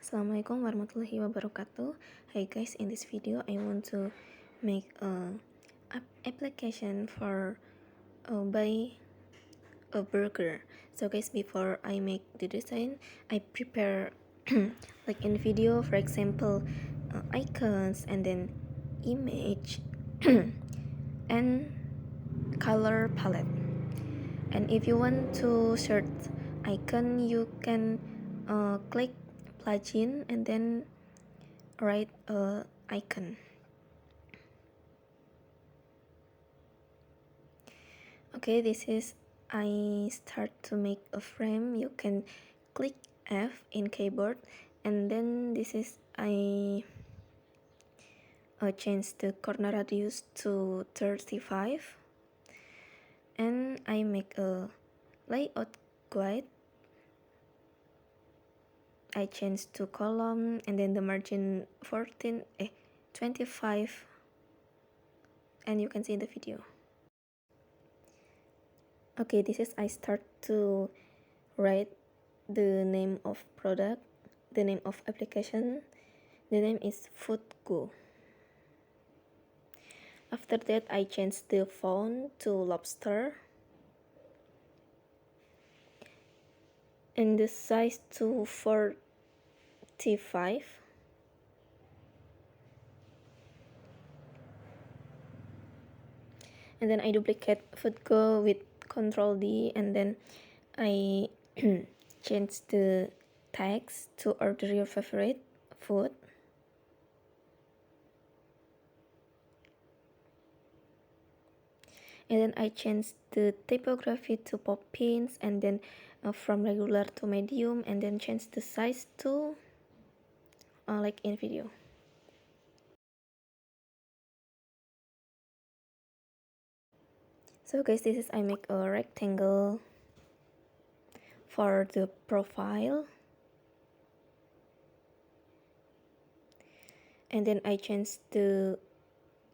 Assalamualaikum warahmatullahi wabarakatuh. Hi guys, in this video I want to make a application for buy a burger. So guys, before I make the design, I prepare like in video, for example, icons and then image and color palette. And if you want to search icon, you can click plugin and then write a icon. Okay, this is I start to make a frame. You can click F in keyboard, and then this is I change the corner radius to 35, and I make a layout guide. I change to column, and then the margin 25, and you can see the video. Okay, this is I start to write the name of product, the name of application. The name is Foodgo. After that, I change the font to lobster and the size to 45. And then I duplicate Foodgo with Ctrl D, and then I change the text to order your favorite food. And then I change the typography to pop pins, and then from regular to medium, and then change the size to like in video. So guys, this is I make a rectangle for the profile, and then I change the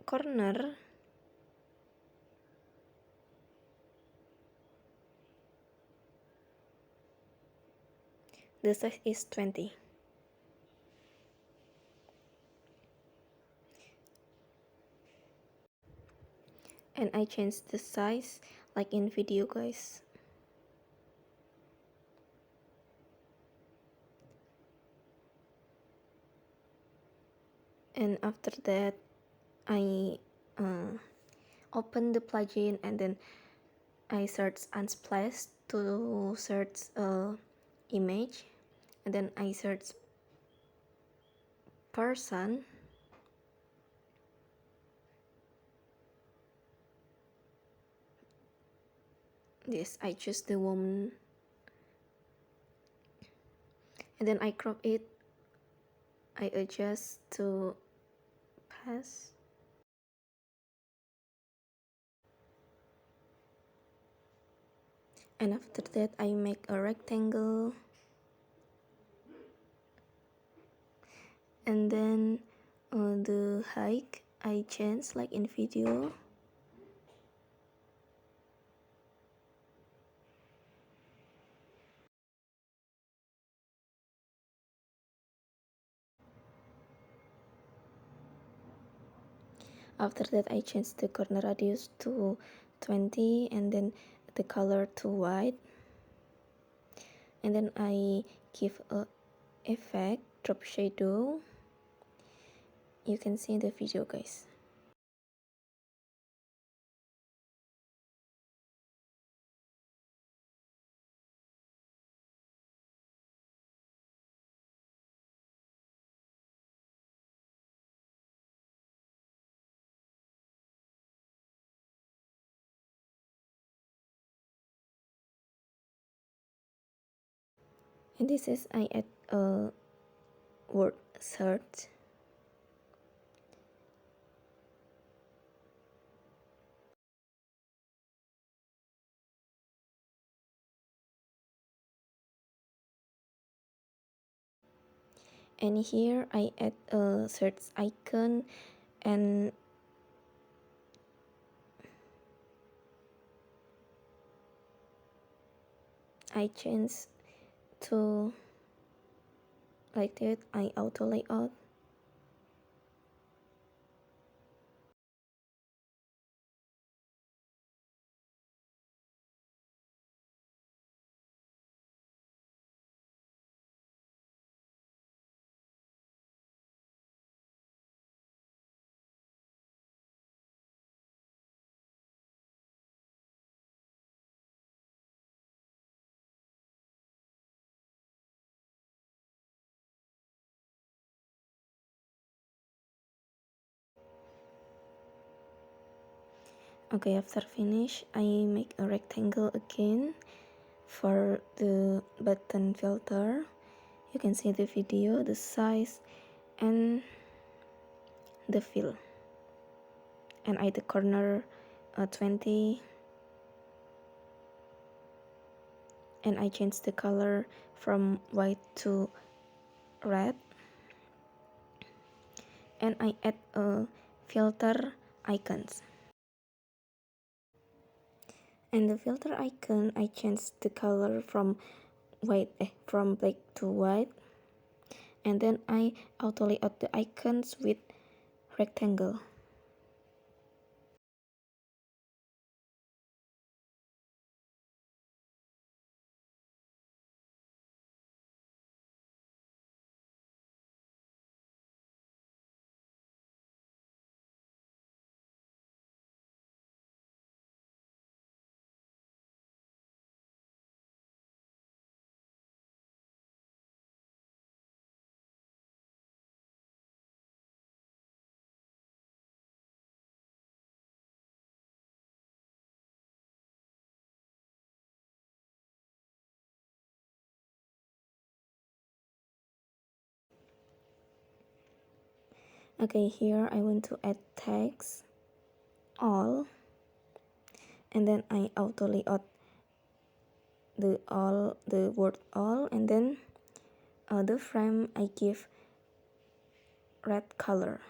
corner the size is 20. And I change the size like in video, guys. And after that, I open the plugin, and then I search Unsplash to search image, and then I search person. Yes, I choose the woman, and then I crop it. I adjust to pass. And after that, I make a rectangle, and then the height I change like in video. After that, I change the corner radius to 20, and then the color to white, and then I give a effect drop shadow. You can see in the video, guys. And this is I add a word search, and here I add a search icon, and I change to like that. I auto layout. Okay, after finish, I make a rectangle again for the button filter. You can see the video, the size, and the fill. And I the corner 20, and I change the color from white to red, and I add a filter icons. And the filter icon, I change the color from from black to white, and then I auto layout the icons with rectangle. Okay, here I want to add text all, and then I auto layout the word all, and then the frame I give red color.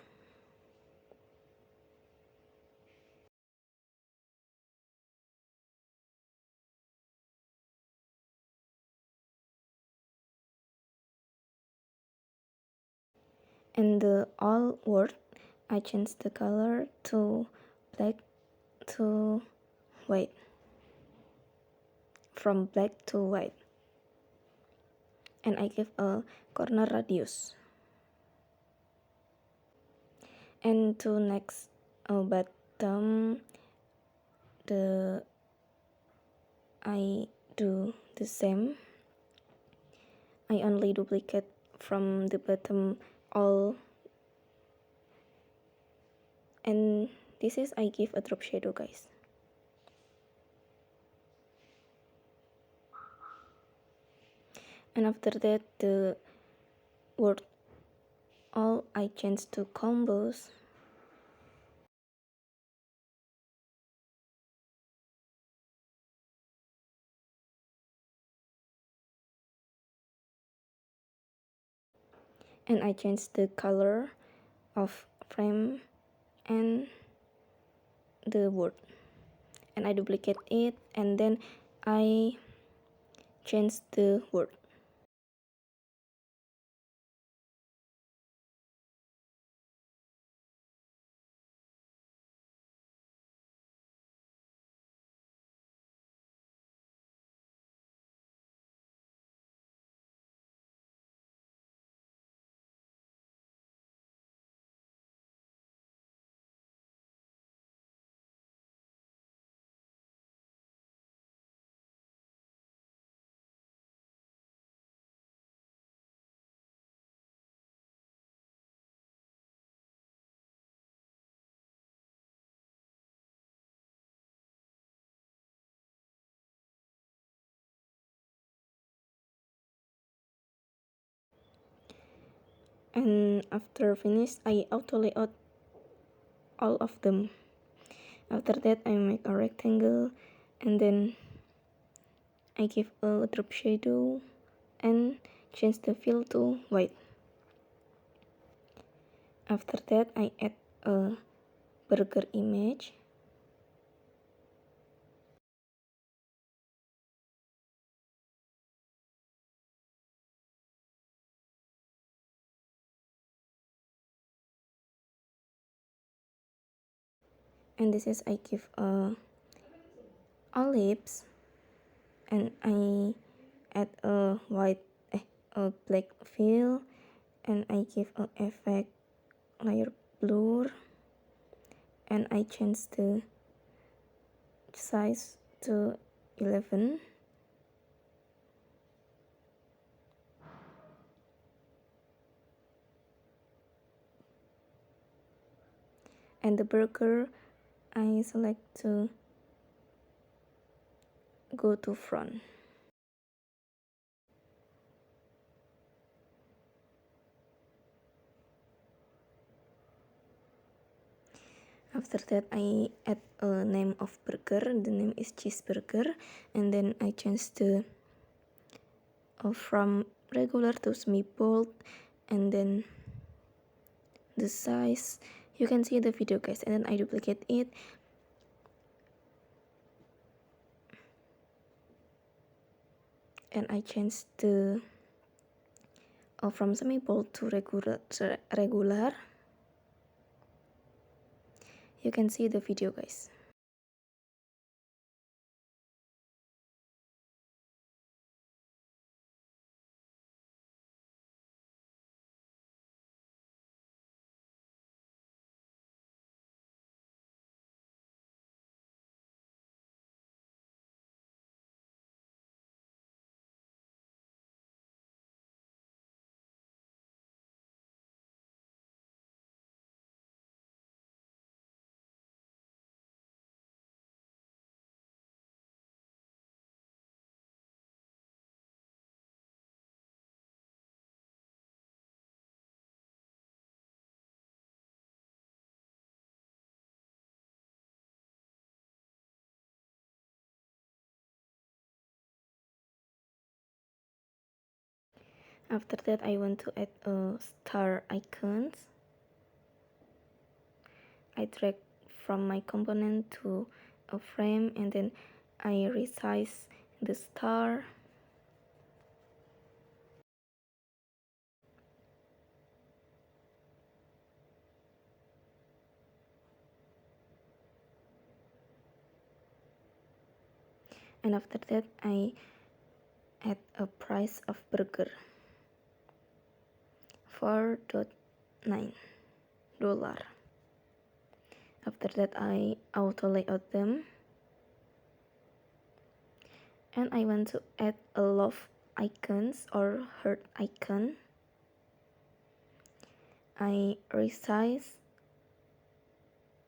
And the all word, I change the color to black to white, from black to white, and I give a corner radius. And to next bottom, the I do the same. I only duplicate from the bottom all, and this is I give a drop shadow, guys. And after that, the word all I change to combos, and I change the color of frame and the word, and I duplicate it, and then I change the word. And after finish, I auto layout all of them. After that, I make a rectangle, and then I give a drop shadow and change the fill to white. After that, I add a burger image, and this is I give olives, and I add a black fill, and I give a effect layer blur, and I change the size to 11, and the burger I select to go to front. After that, I add a name of burger. The name is cheeseburger, and then I change the from regular to meatball, and then the size. You can see the video, guys, and then I duplicate it, and I change the from semi-bold to regular. You can see the video, guys. After that, I want to add star icons. I drag from my component to a frame, and then I resize the star. And after that, I add a price of burger, $4.9. After that, I auto layout them, and I want to add a love icons or heart icon. I resize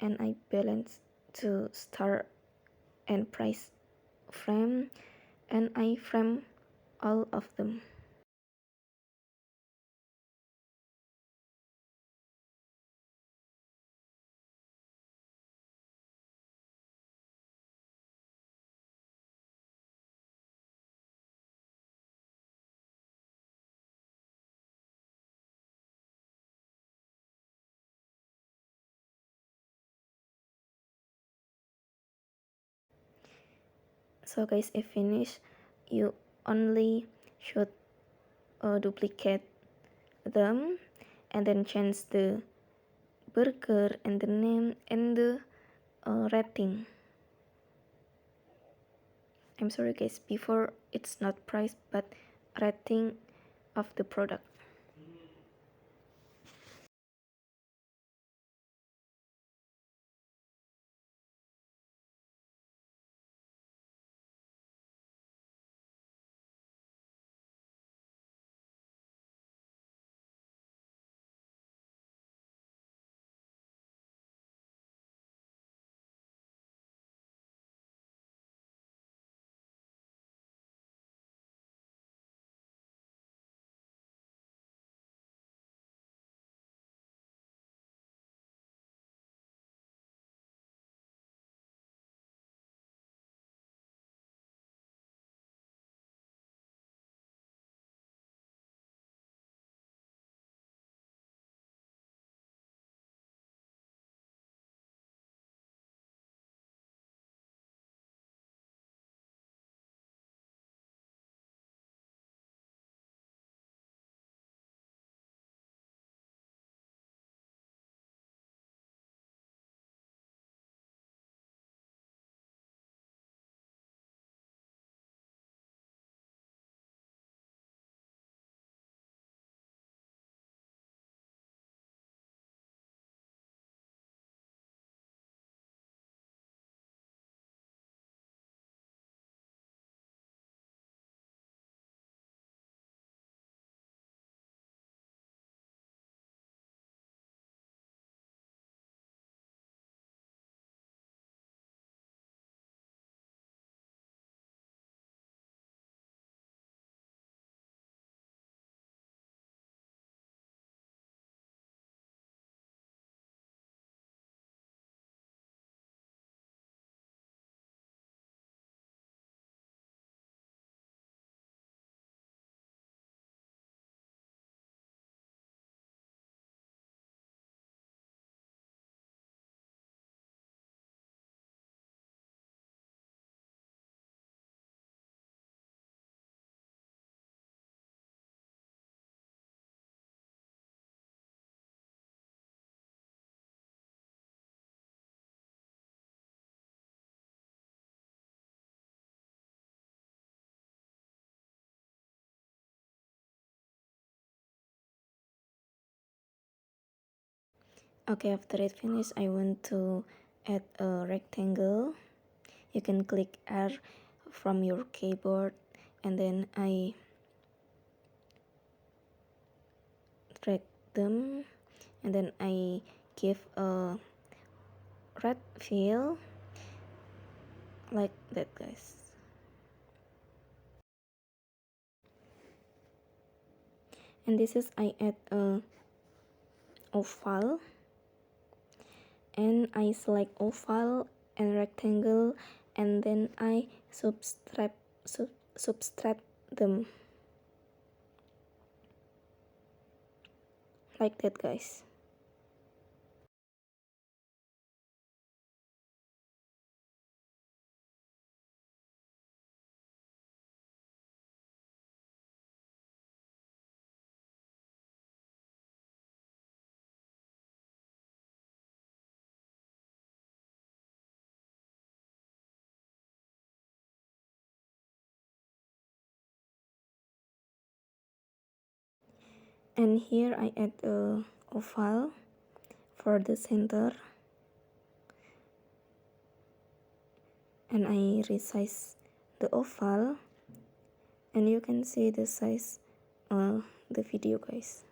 and I balance to star and price frame, and I frame all of them. So guys, if finished, you only should duplicate them, and then change the burger and the name and the rating. I'm sorry guys, before it's not price but rating of the product. Okay, after it finished, I want to add a rectangle. You can click R from your keyboard, and then I drag them, and then I give a red fill like that, guys. And this is I add a oval, and I select oval and rectangle, and then I subtract them like that, guys. And here I add a oval for the center, and I resize the oval, and you can see the size the video, guys.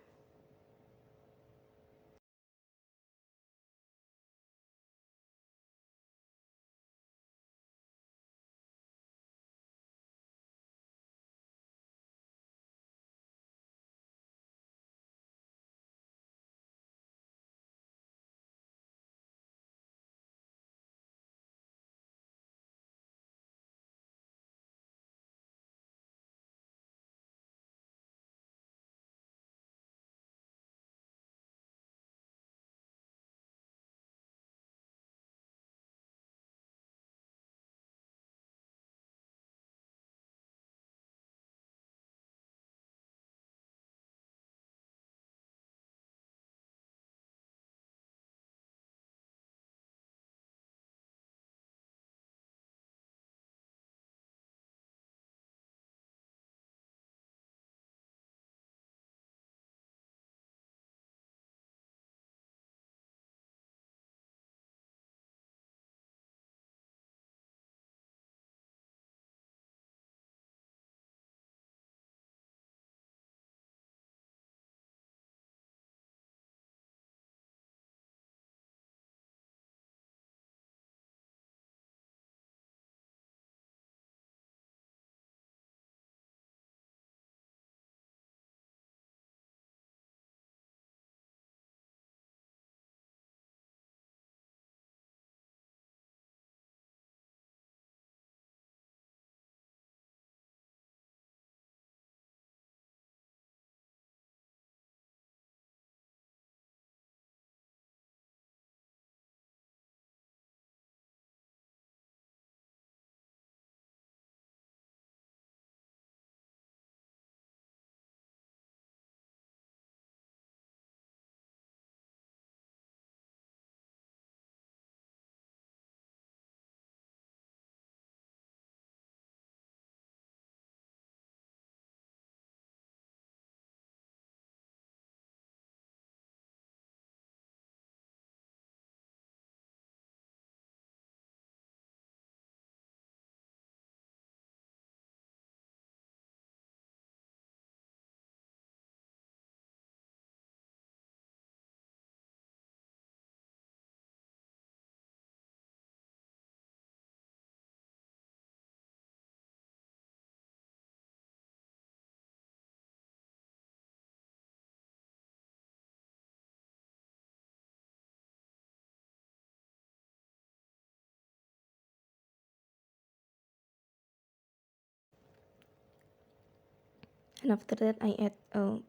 And after that I add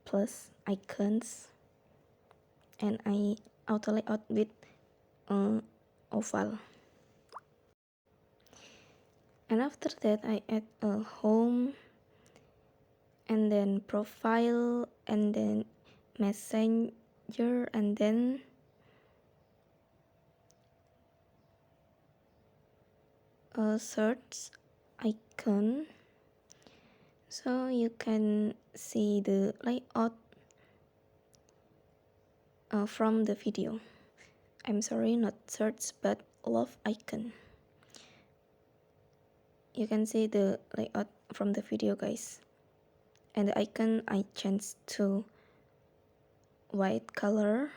plus icons, and I auto layout with oval. And after that I add a home, and then profile, and then messenger, and then a search icon, so you can see the layout from the video. I'm sorry, not search, but love icon. You can see the layout from the video, guys. And the icon I changed to white color.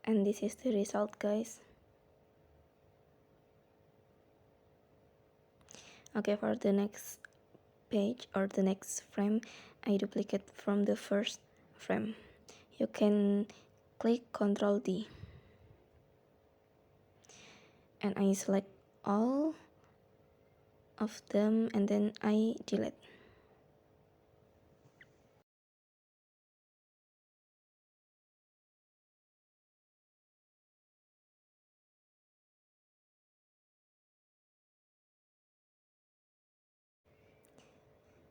And this is the result, guys. Okay, for the next page or the next frame, I duplicate from the first frame. You can click Ctrl D and I select all of them and then I delete.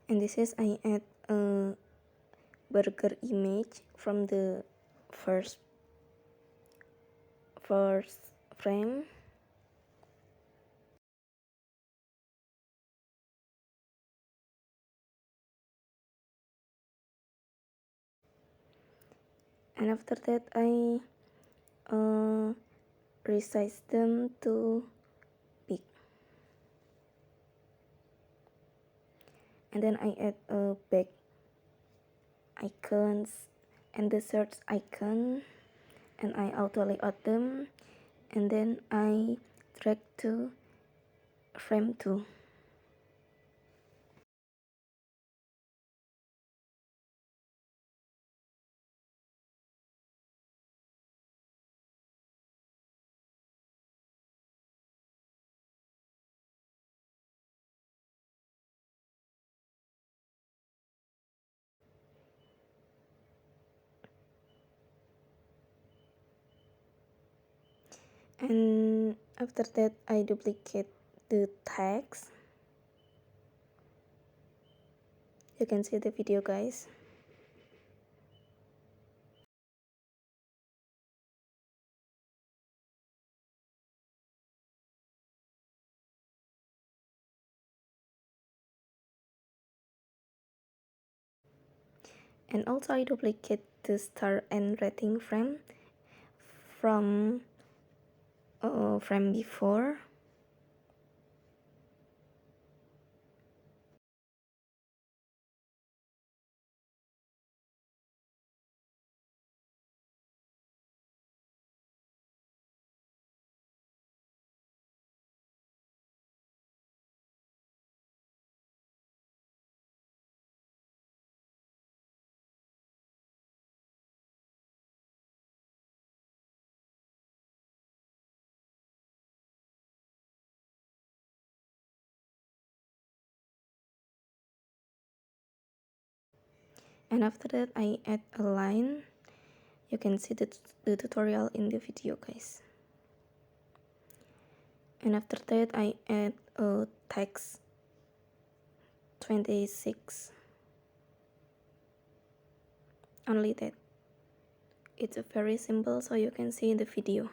And this is I add a burger image from the first frame. And after that I resize them to big. And then I add a back icons and the search icon and I auto layout them and then I drag to frame 2. And after that I duplicate the text. You can see the video, guys. And also I duplicate the star and rating frame from frame before. And after that I add a line. You can see the tutorial in the video, guys. And after that I add a text 26. Only that. It's very simple, so you can see in the video.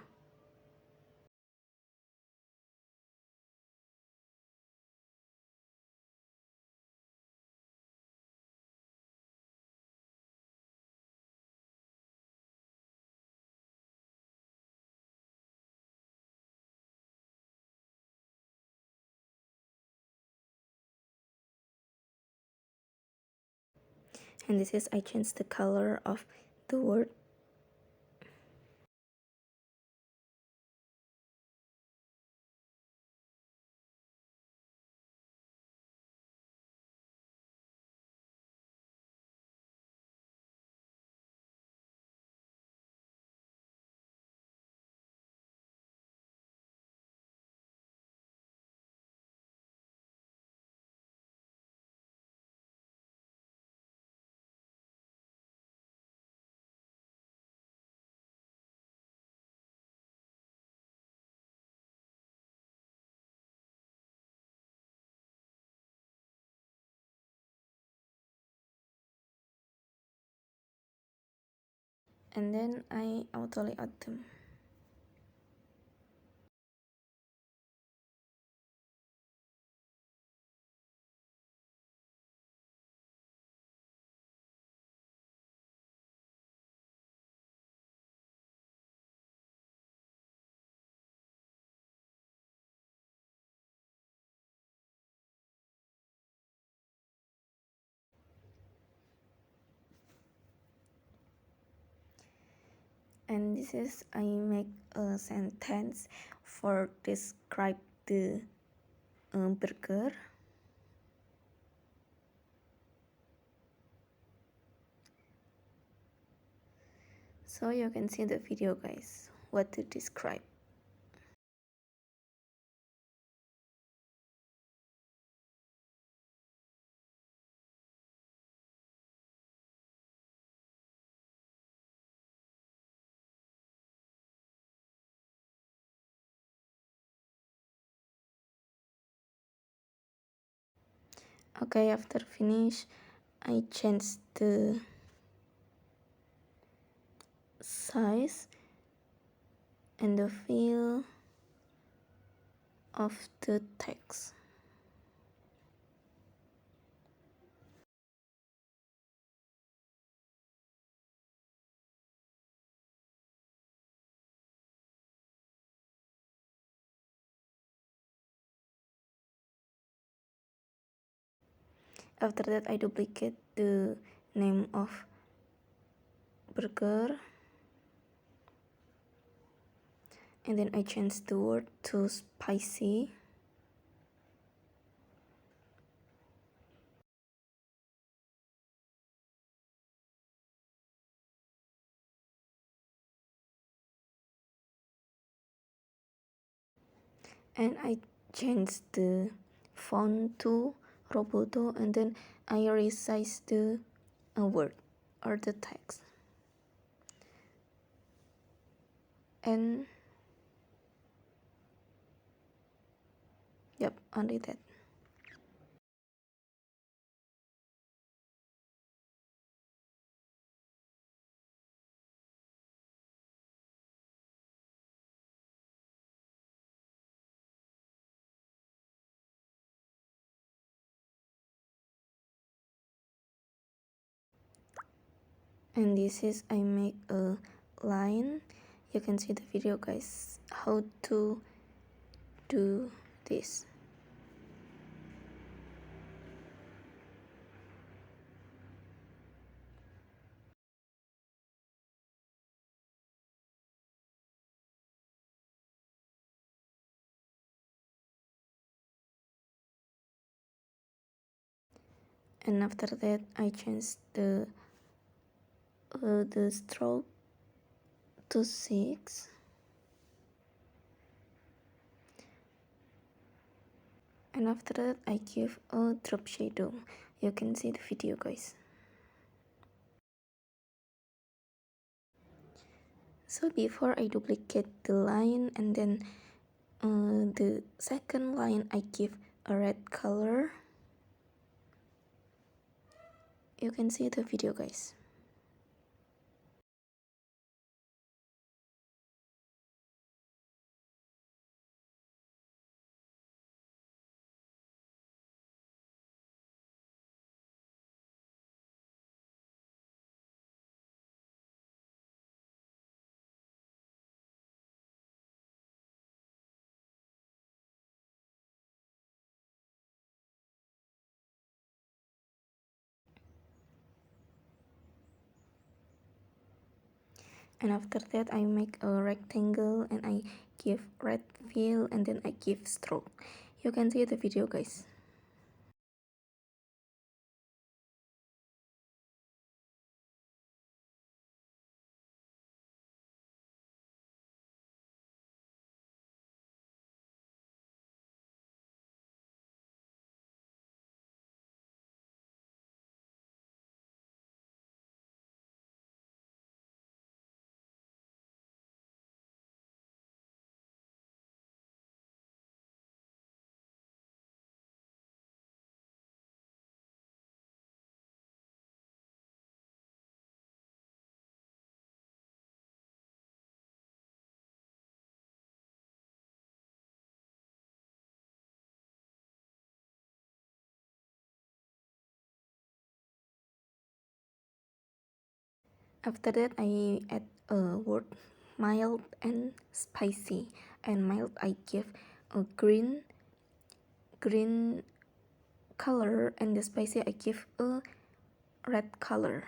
And this is, I changed the color of the word. And then I auto layout them. And this is, I make a sentence for describe the burger. So you can see the video, guys, what to describe. Okay, after finish, I change the size and the feel of the text. After that, I duplicate the name of burger, and then I change the word to spicy. And I change the font to Roboto, and then I resize the word or the text. And yep, only that. And this is, I make a line. You can see the video, guys, how to do this. And after that, I change the stroke to 6. And after that, I give a drop shadow. You can see the video, guys. So before I duplicate the line, and then the second line I give a red color. You can see the video, guys. And after that I make a rectangle and I give red fill and then I give stroke. You can see the video, guys. After that I add a word mild and spicy, and mild I give a green color and the spicy I give a red color.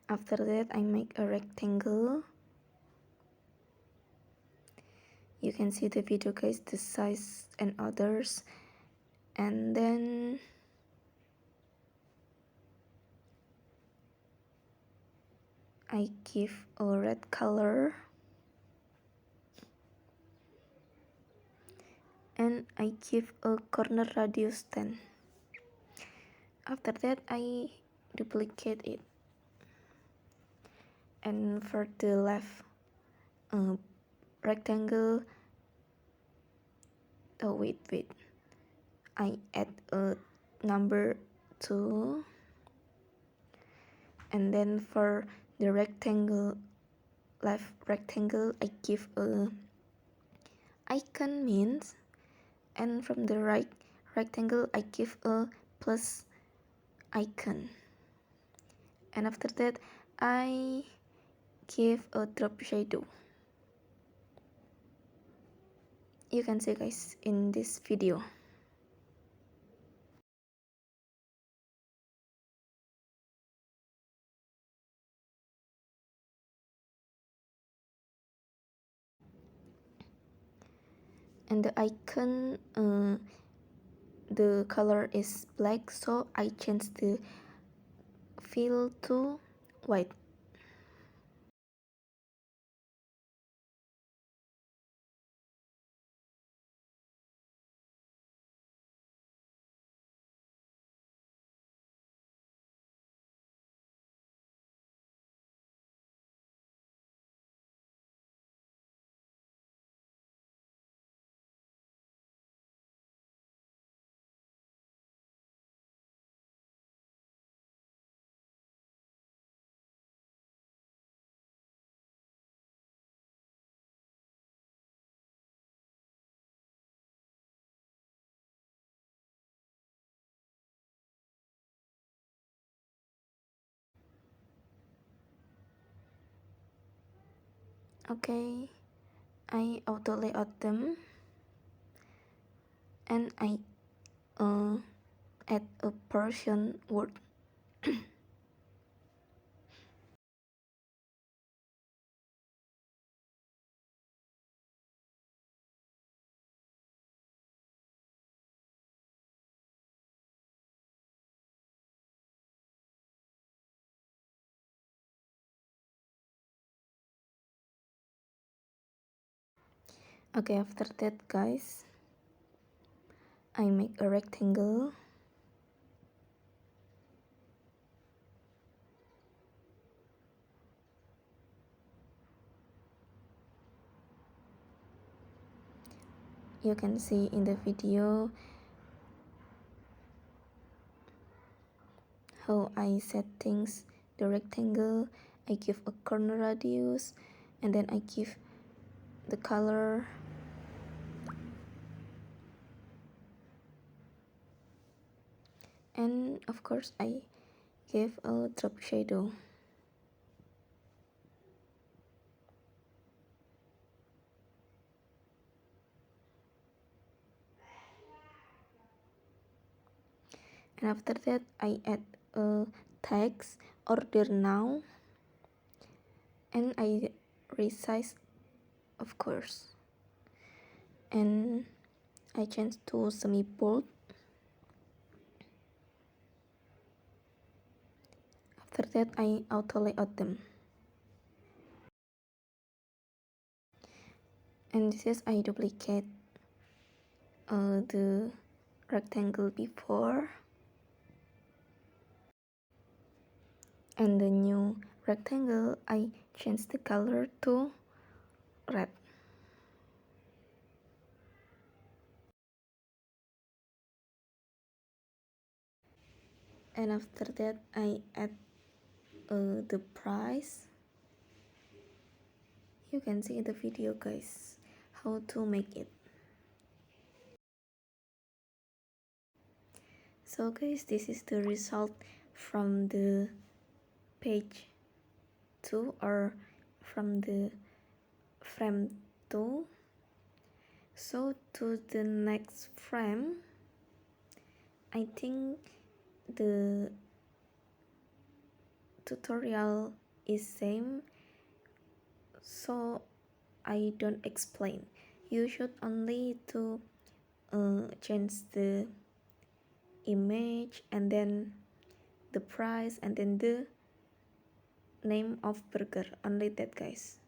After that I make a rectangle. You can see the video, guys, the size and others. And then I give a red color and I give a corner radius 10. After that I duplicate it, and for the left rectangle, wait, I add a number 2, and then for the rectangle, left rectangle, I give a icon means, and from the right rectangle I give a plus icon, and after that I give a drop shadow. You can see, guys, in this video. And the icon, the color is black, so I change the fill to white. Okay, I auto layout them and I uh, add a Persian word. Okay, after that guys, I make a rectangle. You can see in the video how I set things. The rectangle, I give a corner radius, and then I give the color. And of course I give a drop shadow. And after that I add a text order now, and I resize of course, and I change to semi bold. After that I auto layout them, and this is I duplicate the rectangle before, and the new rectangle I change the color to red. And after that I add the price. You can see in the video guys how to make it. So guys, this is the result from the page 2 or from the frame 2. So to the next frame, I think the tutorial is same, so I don't explain. You should only to change the image and then the price and then the name of burger, only that guys.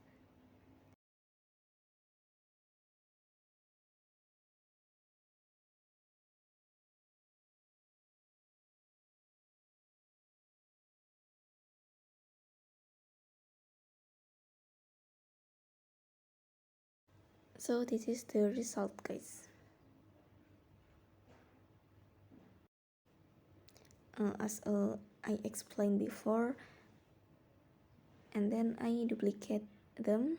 So this is the result guys. As I explained before, and then I duplicate them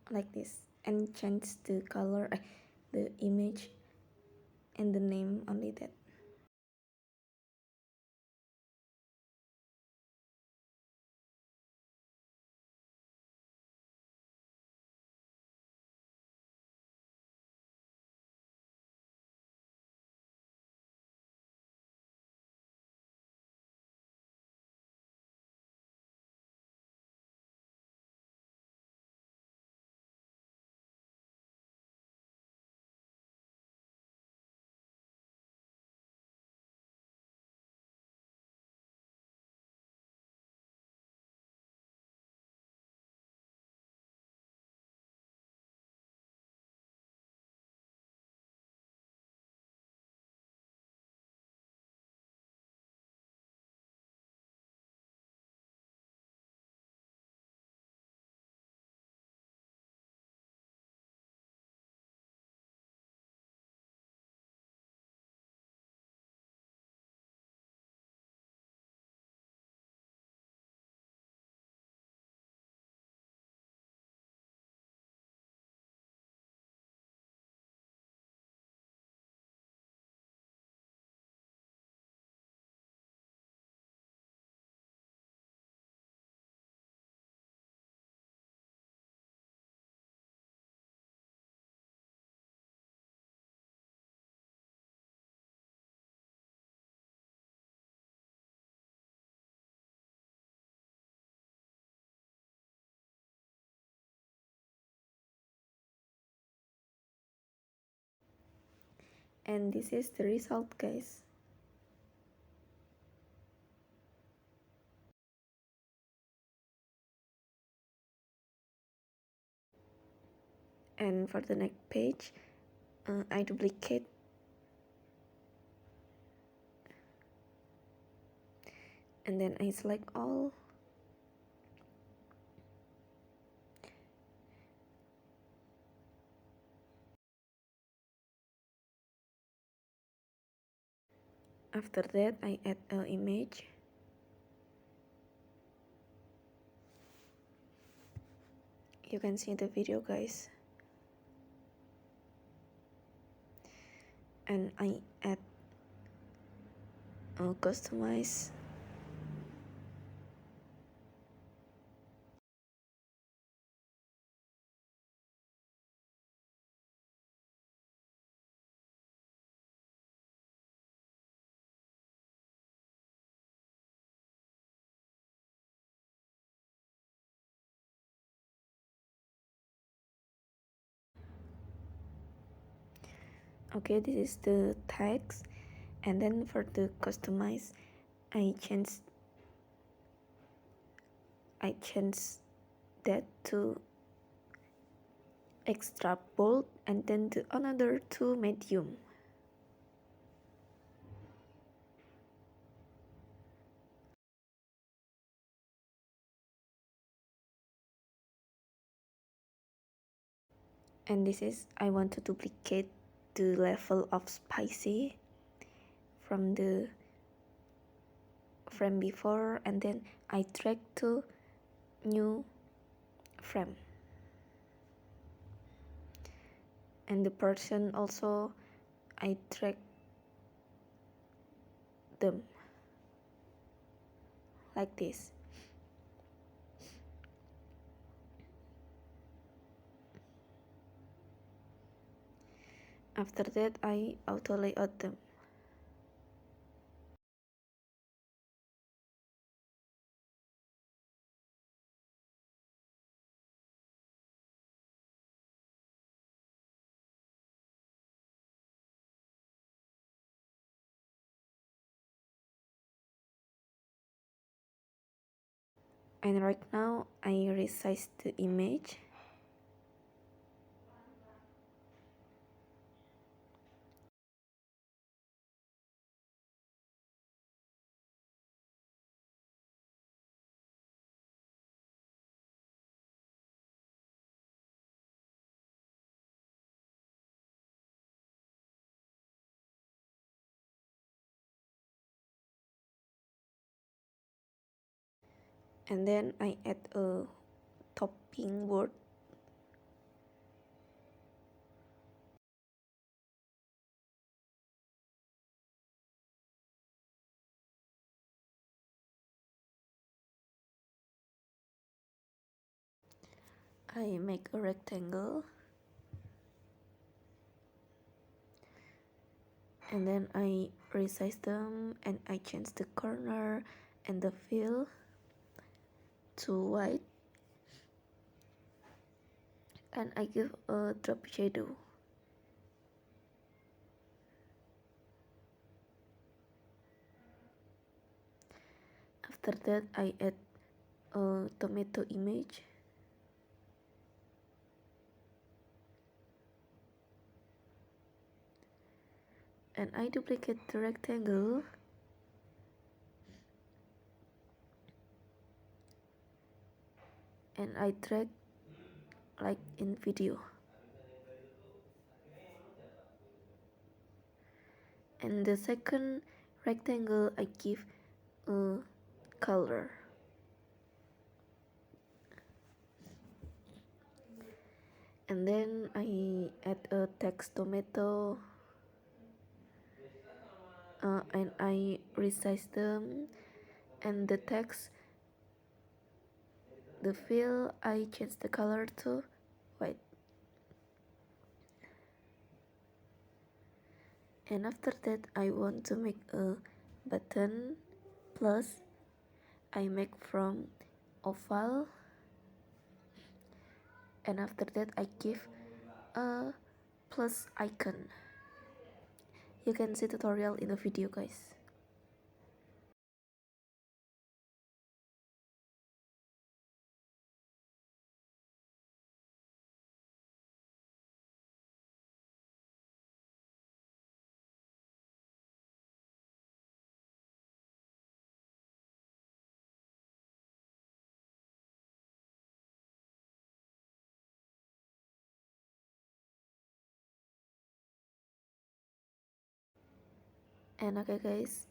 like this and change the color, the image and the name, only that. And this is the result, guys. And for the next page, I duplicate and then I select all. After that, I add an image. You can see the video, guys. And I add customize. Okay, this is the text. And then for the customize, I change that to extra bold and then to another to medium. And this is, I want to duplicate the level of spicy from the frame before, and then I drag to new frame. And the person also, I drag them like this. After that, I auto layout them. And right now, I resize the image. And then I add a topping word. I make a rectangle. And then I resize them and I change the corner and the fill to white. And I give a drop shadow. After that, I add a tomato image. And I duplicate the rectangle. And I drag like in video. And the second rectangle, I give a color. And then I add a text tomato. And I resize them. And the text, the fill, I change the color to white. And after that, I want to make a button plus. I make from oval. And after that, I give a plus icon. You can see tutorial in the video, guys. And okay, guys,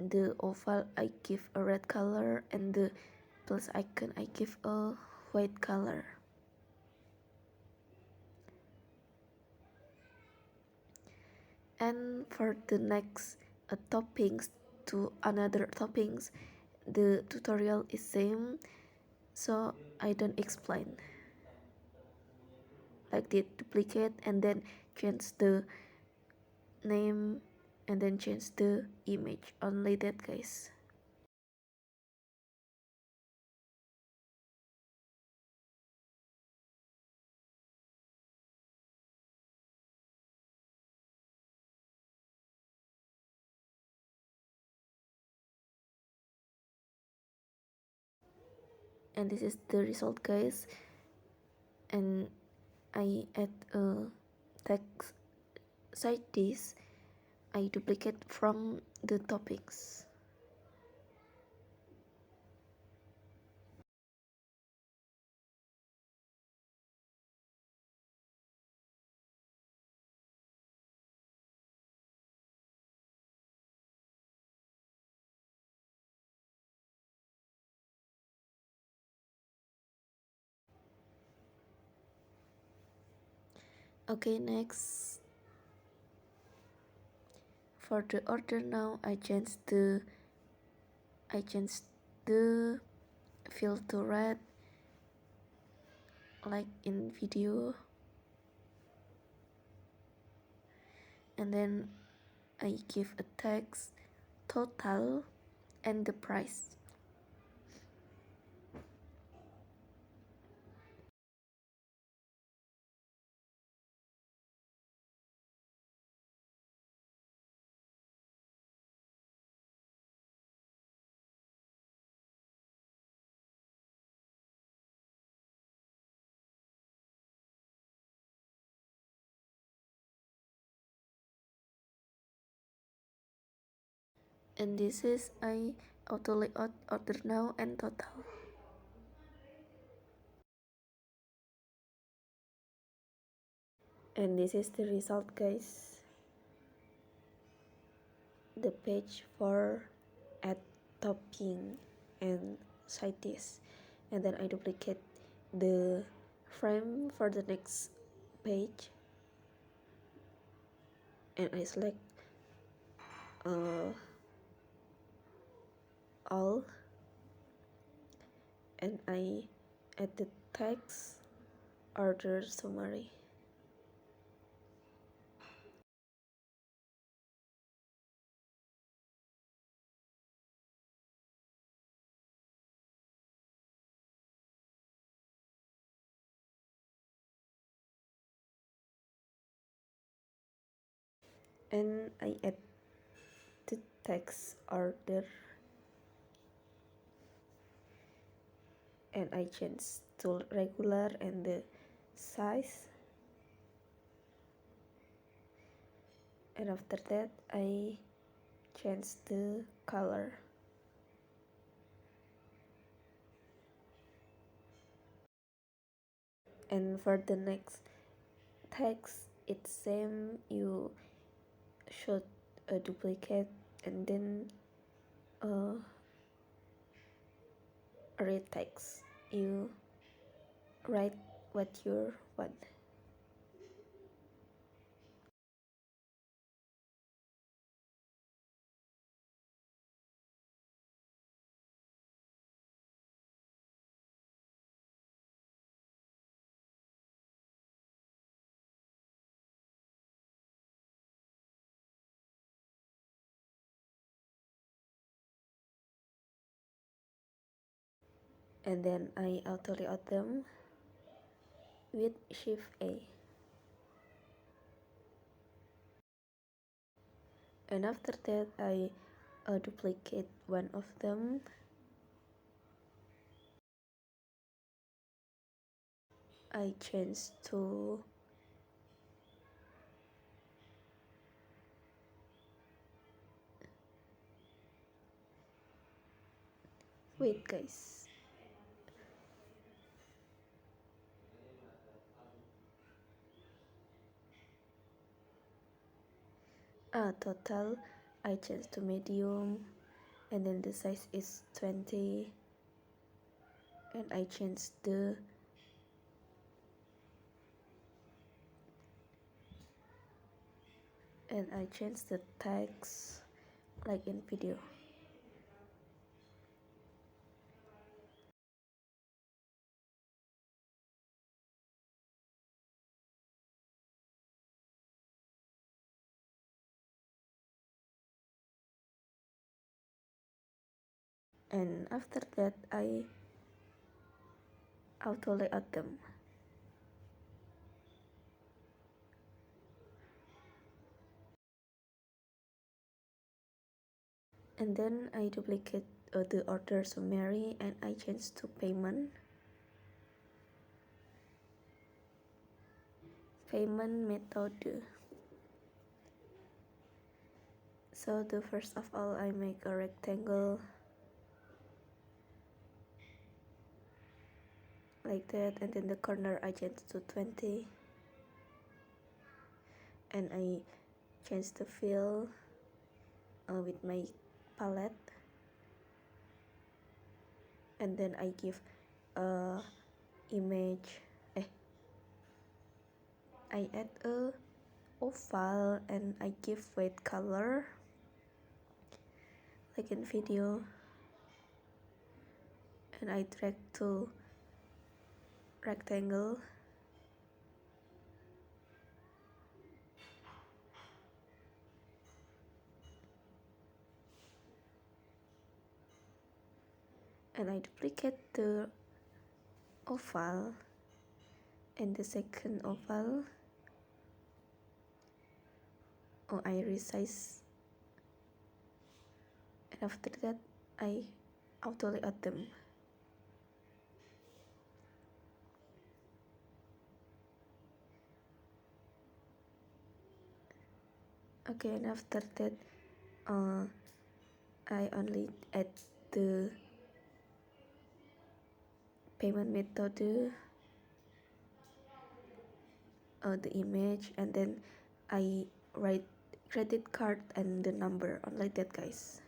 the oval I give a red color, and the plus icon I give a white color. And for the next toppings to another toppings, the tutorial is same, so I don't explain. Like the duplicate and then change the name and then change the image, only that, guys. And this is the result, guys. And I add a text side this, I duplicate from the topics. Okay, next for the order now, I change the fill to red, like in video, and then I give a text total and the price. And this is I auto layout order now and total. And this is the result, guys. The page for add topping and side dish, and then I duplicate the frame for the next page, and I select uh, all, and I add the text order summary. And I add the text order, and I change to regular and the size, and after that I change the color. And for the next text, it's same, you should duplicate and then read text, you write what you want. And then I auto layout them with shift A. And after that I duplicate one of them. I change to wait guys, total I change to medium, and then the size is 20, and I change the text like in video. And after that I auto layout them, and then I duplicate the order summary, and I change to payment method. So the first of all I make a rectangle like that, and then the corner I change to 20, and I change the fill with my palette, and then I give a image I add a oval, and I give white color like in video, and I drag to rectangle, and I duplicate the oval and the second oval. I resize, and after that I auto layout them. Okay, and after that I only add the payment method, the image, and then I write credit card and the number on like that guys.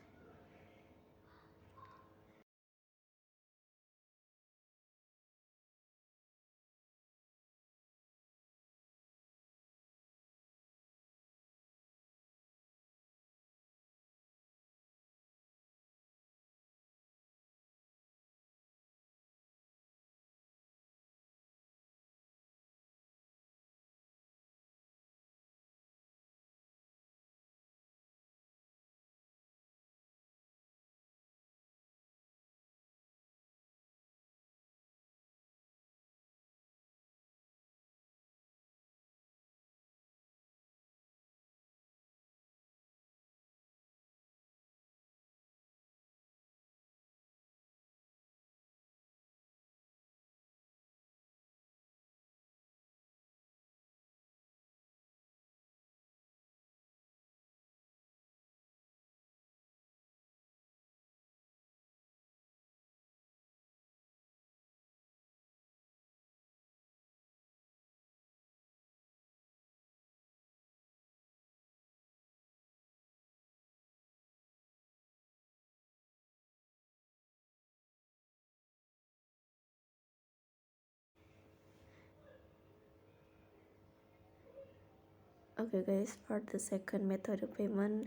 Okay guys, for the second method of payment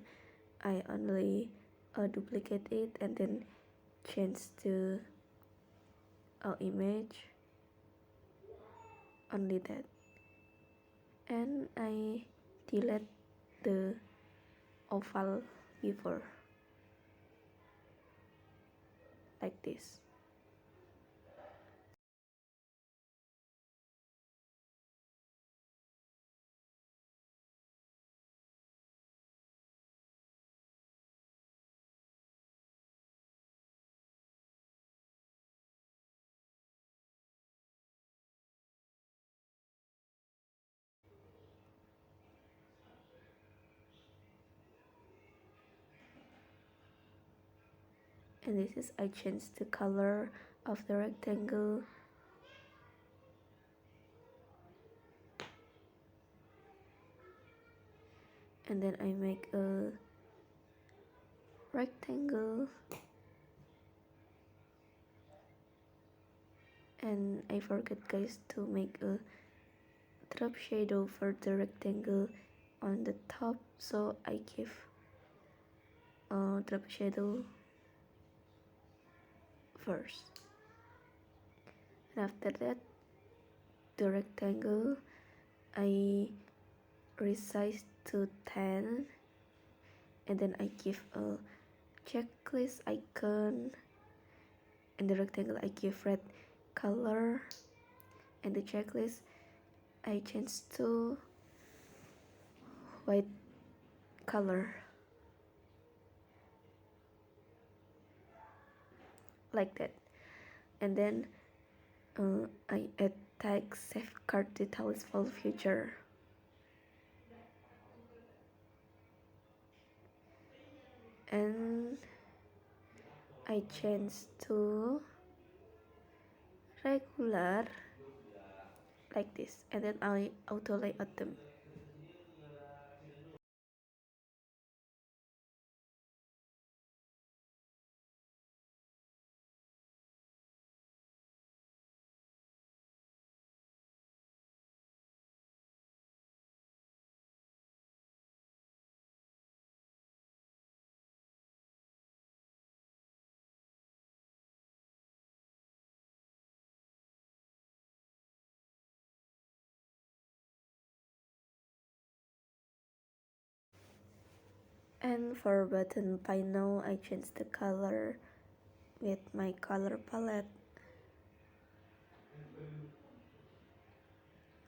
I only duplicate it and then change to image, only that, and I delete the oval before like this. and this is I change the color of the rectangle, and then I make a rectangle, and I forget guys to make a drop shadow for the rectangle on the top, so I give a drop shadow first, and after that the rectangle I resize to 10, and then I give a checklist icon, and the rectangle I give red color, and the checklist I change to white color, like that. And then I add tag safeguard details for future, and I change to regular like this, and then I auto layout them. And for button panel, I change the color with my color palette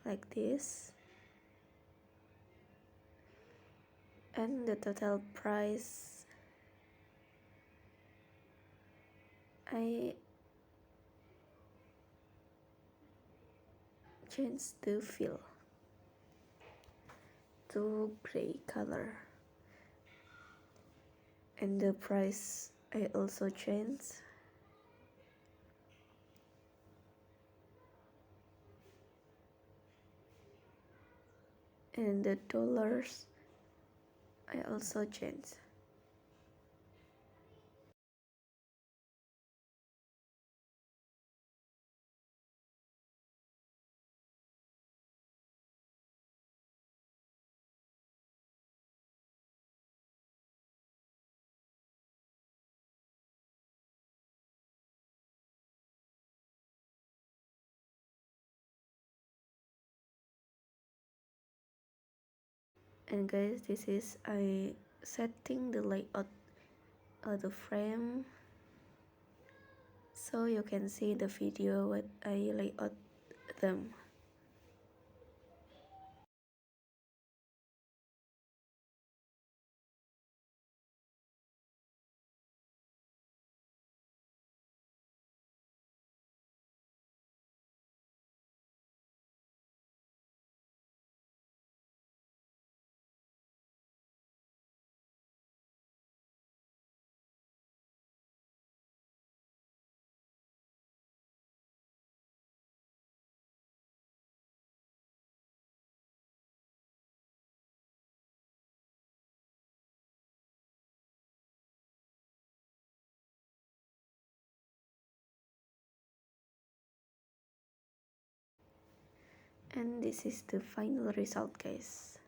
like this, and the total price I change the fill to gray color, and the price I also change, and the dollars I also change. And guys, this is I setting the layout of the frame, so you can see the video what I layout them. And this is the final result guys,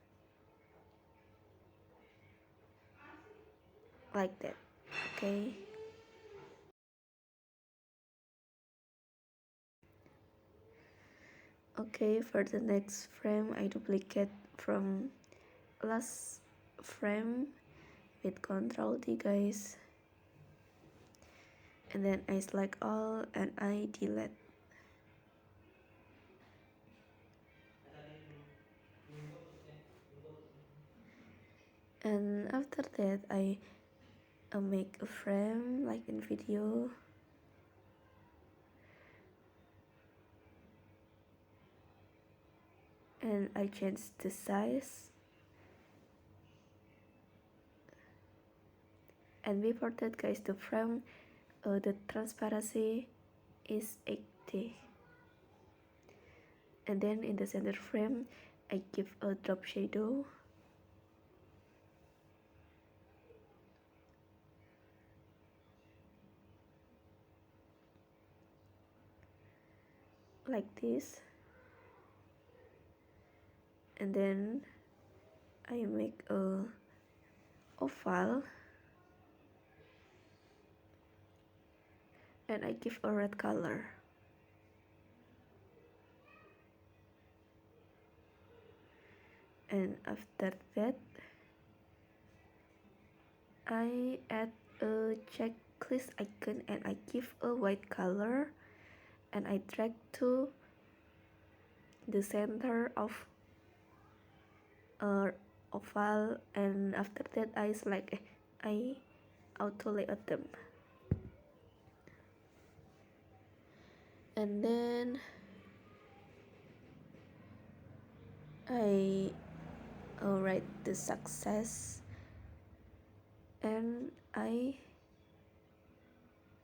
like that. Okay, okay, for the next frame I duplicate from last frame with Ctrl D guys, and then I select all and I delete. And after that I make a frame like in video, and I change the size, and before that guys the frame the transparency is 80. And then in the center frame I give a drop shadow like this, and then I make a oval and I give a red color. And after that I add a checklist icon and I give a white color and I drag to the center of a oval, and after that I select I auto layout them, and then I write the success and I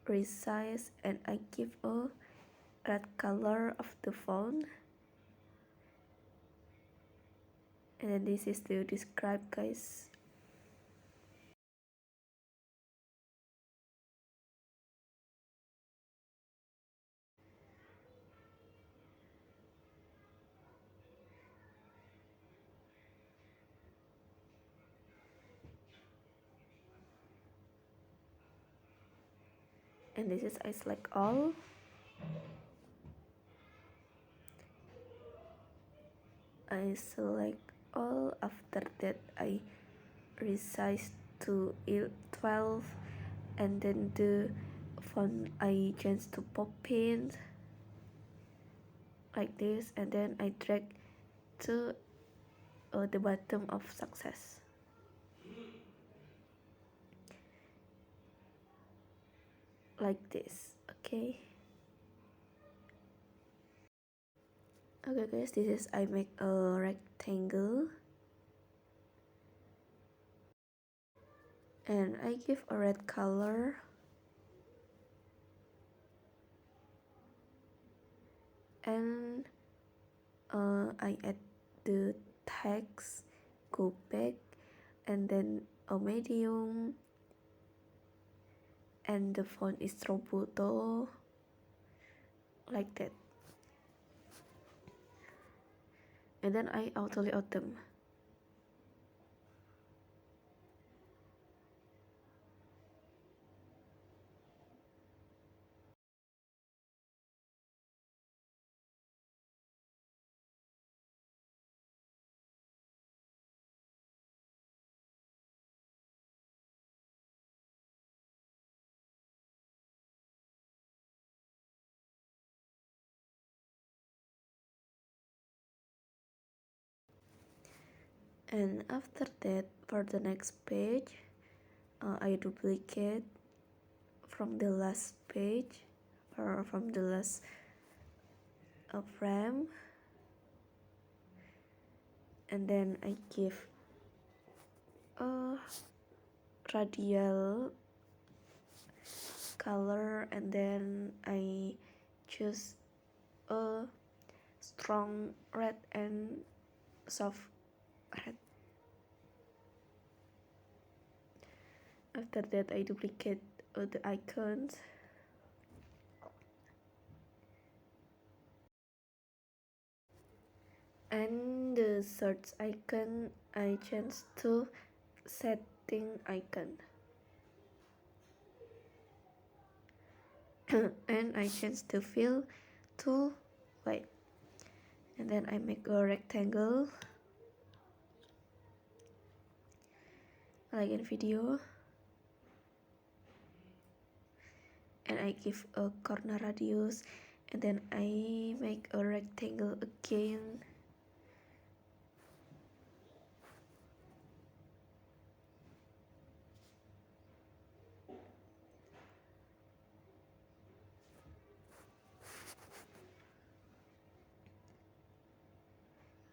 resize and I give a red color of the font, and then this is to describe, guys. And this is I select all, I select all. After that I resize to 12, and then the font I change to pop in like this, and then I drag to the bottom of success like this. Okay, guys, this is I make a rectangle and I give a red color and I add the text, go back, and then a medium, and the font is Roboto like that, and then I auto layout them. And after that, for the next page, I duplicate from the last page or from the last frame, and then I give a radial color, and then I choose a strong red and soft red. After that I duplicate the icons, and the search icon I change to setting icon and I change the fill to white, and then I make a rectangle like in video, and I give a corner radius, and then I make a rectangle again,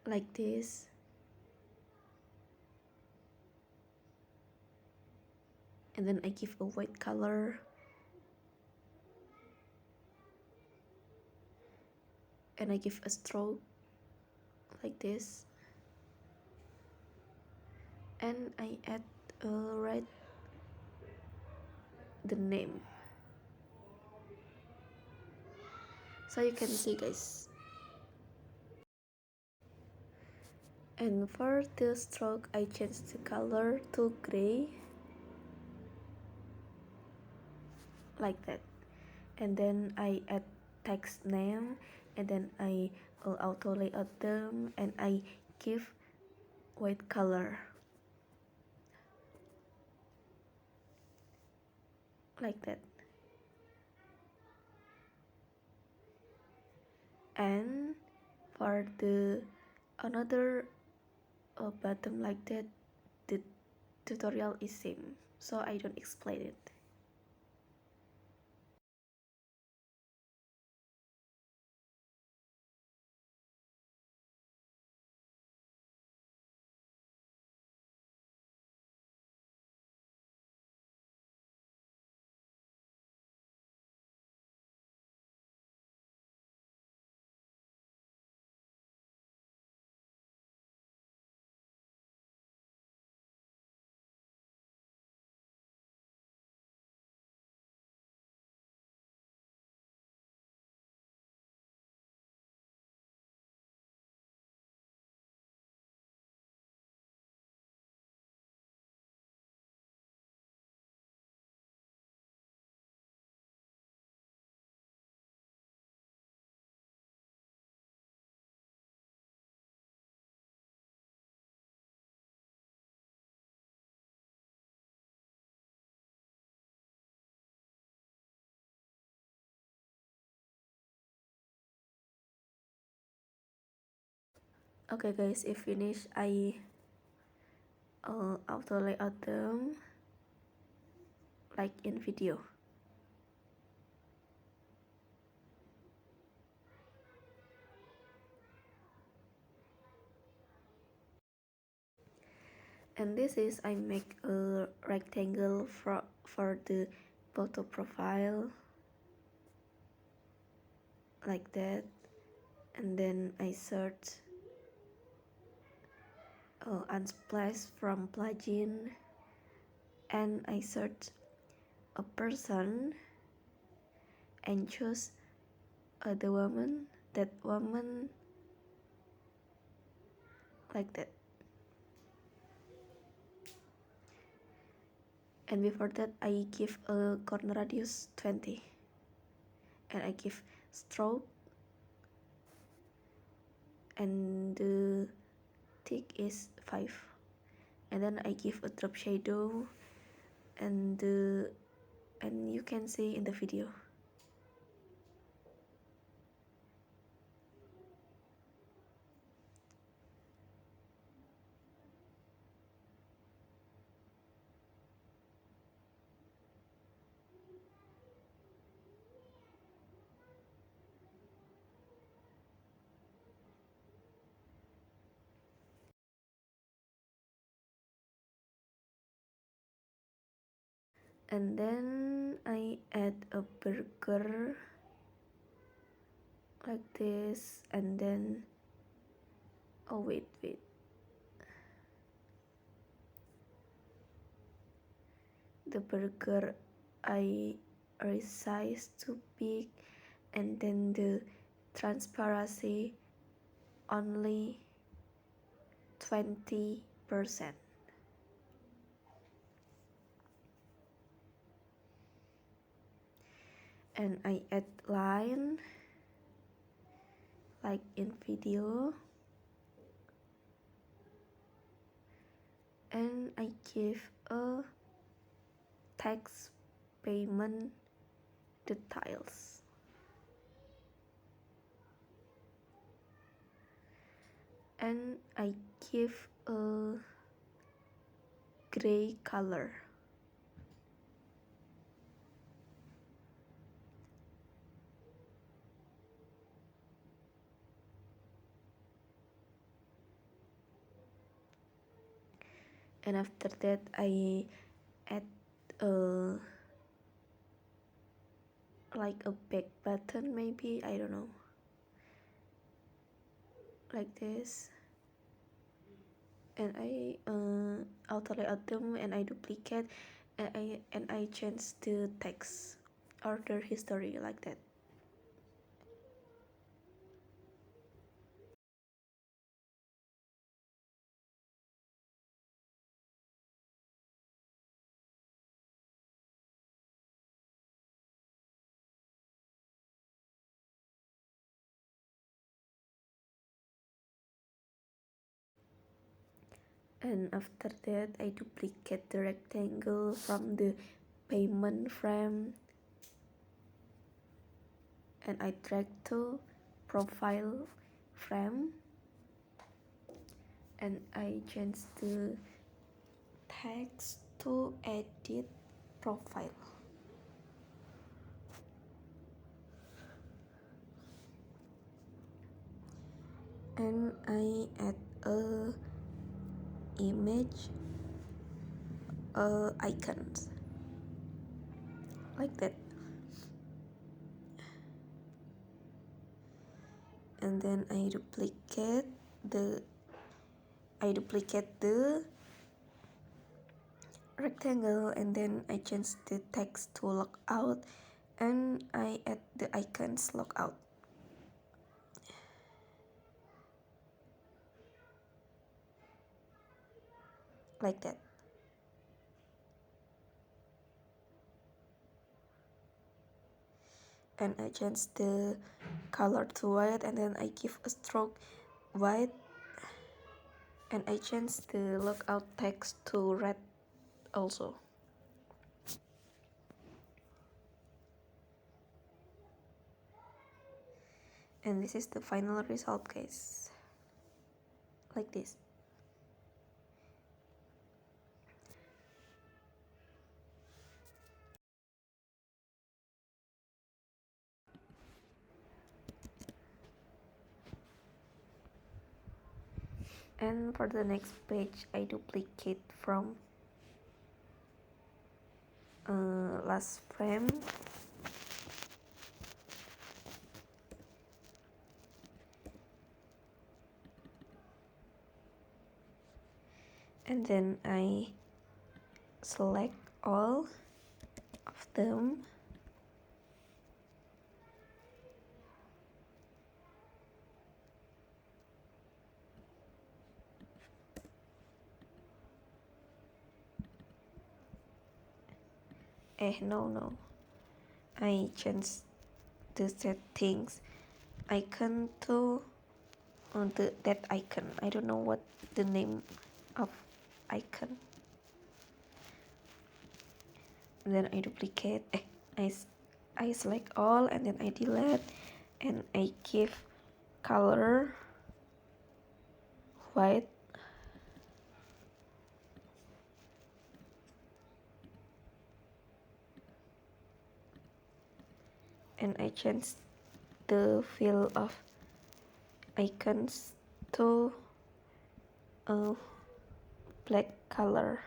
like this, and then I give a white color, and I give a stroke like this, and I add write the name, so you can see, guys. And for the stroke, I change the color to gray, like that. And then I add text name, and then I auto layout them, and I give white color, like that. And for the another bottom like that, the tutorial is same, so I don't explain it. Okay, guys, if finish, I auto layout them like in video. And this is I make a rectangle for the photo profile, like that. And then I search Unsplash from plugin, and I search a person and choose the woman, that woman, like that. And before that, I give a corner radius 20, and I give stroke, and the thick is 5, and then I give a drop shadow, and you can see in the video. And then I add a burger like this, and then oh wait, the burger I resize too big, and then the transparency only 20%. And I add line like in video, and I give a tax payment details, and I give a gray color. And after that, I add a like a back button, maybe, I don't know. like this, and I auto layout them, and I duplicate, and I change the text order history like that. And after that, I duplicate the rectangle from the payment frame, and I drag to profile frame, and I change the text to edit profile, and I add a image icons like that, and then the I duplicate the rectangle, and then I change the text to logout, and I add the icons logout like that. And I change the color to white, and then I give a stroke white, and I change the logout text to red also. And this is the final result, guys, like this. And for the next page, I duplicate from last frame, and then I select all of them, no, I change the settings icon to that icon. I don't know what the name of icon. And then I duplicate, I select all, and then I delete, and I give color white, and I change the fill of icons to a black color.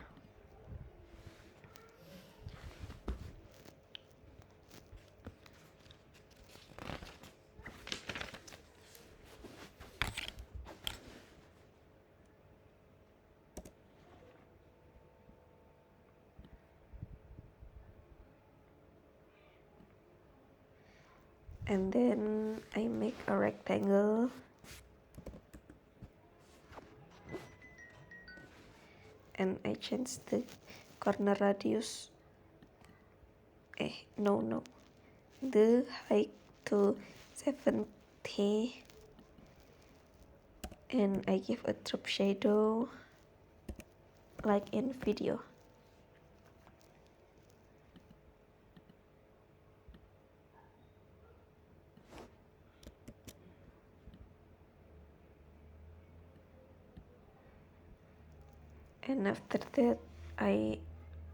And then I make a rectangle, and I change the corner radius, no, the height to 70, and I give a drop shadow like in video. And after that, I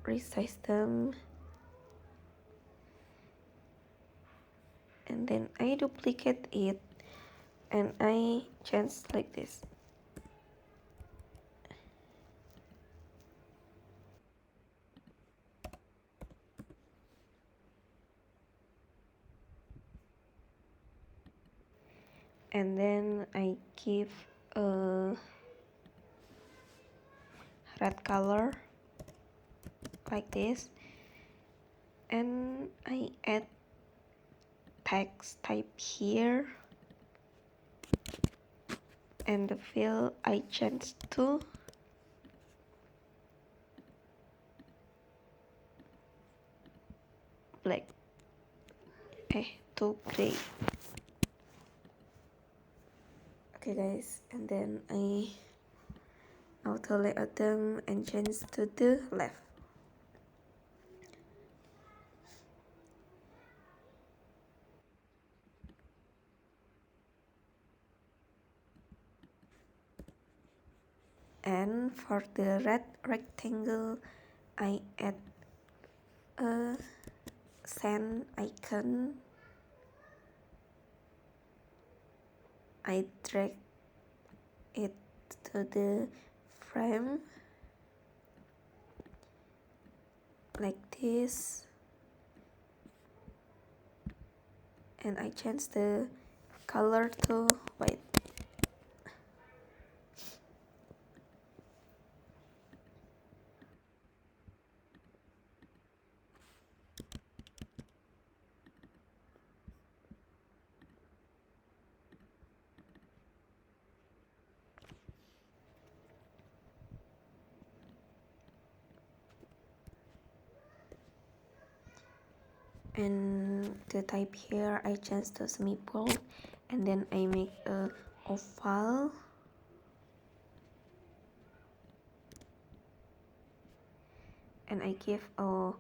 resize them, and then I duplicate it, and I change like this. and then I give a red color like this, and I add text type here, and the fill I change to black, to gray. Okay guys, and then I auto layout them and change to the left. And for the red rectangle, I add a sand icon. I drag it to the frame like this, and I change the color to white. And the type here I change to semi-bold, and then I make a oval, and I give a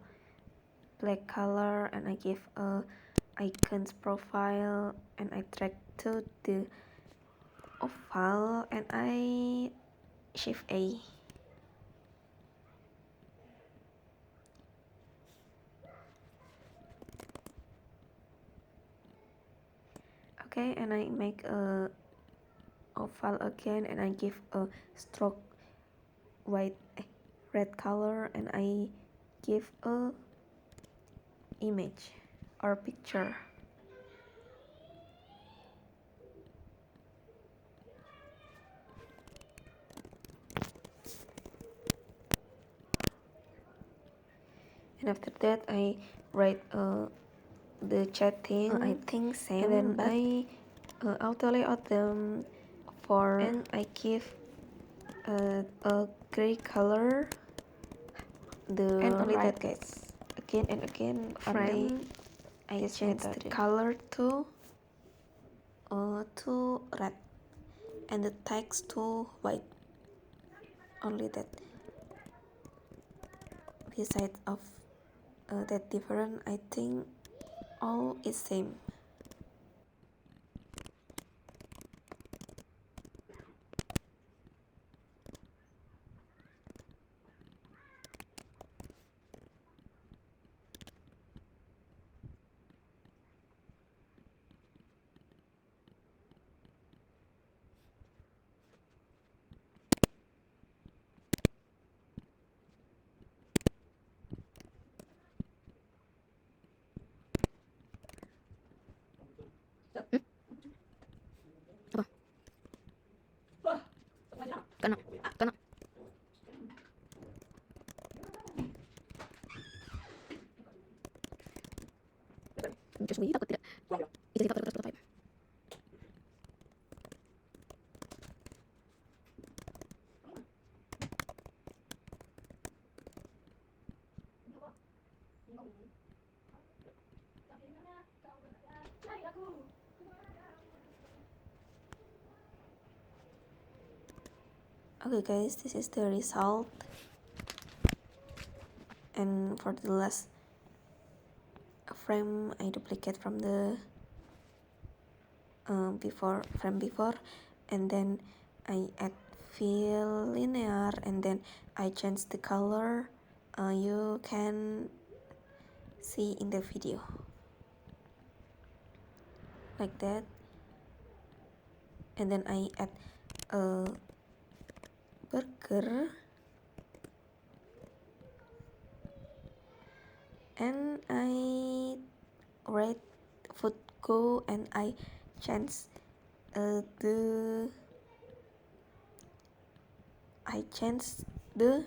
black color, and I give a icons profile, and I drag to the oval, and I shift A. Okay, and I make a oval again, and I give a stroke red color, and I give a image or picture. And after that I write the chatting, I think same, and then I auto layout them for, and I give a gray color, the and only right that gets again and again frame. I change the color to red, and the text to white, only that. Besides of that different, I think all is same. Kena, kena. Just wait, takut tidak. Itu kita terus type. Okay guys, this is the result. And for the last frame, I duplicate from the frame before, and then I add fill linear, and then I change the color. You can see in the video like that, and then I add a burger, and I write food go, and I change I changed the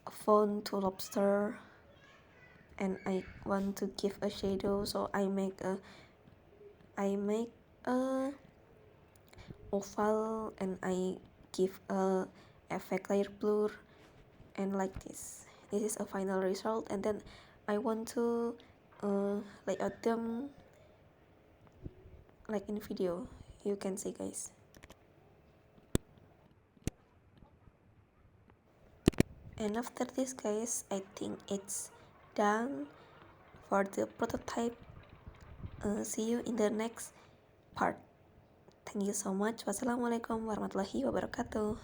font to lobster, and I want to give a shadow, so I make a oval, and I give a effect layer blur, and like this is a final result. And then I want to lay out them like in video, you can see guys. And after this guys, I think it's done for the prototype. See you in the next part. Thank you so much. Wassalamualaikum warahmatullahi wabarakatuh.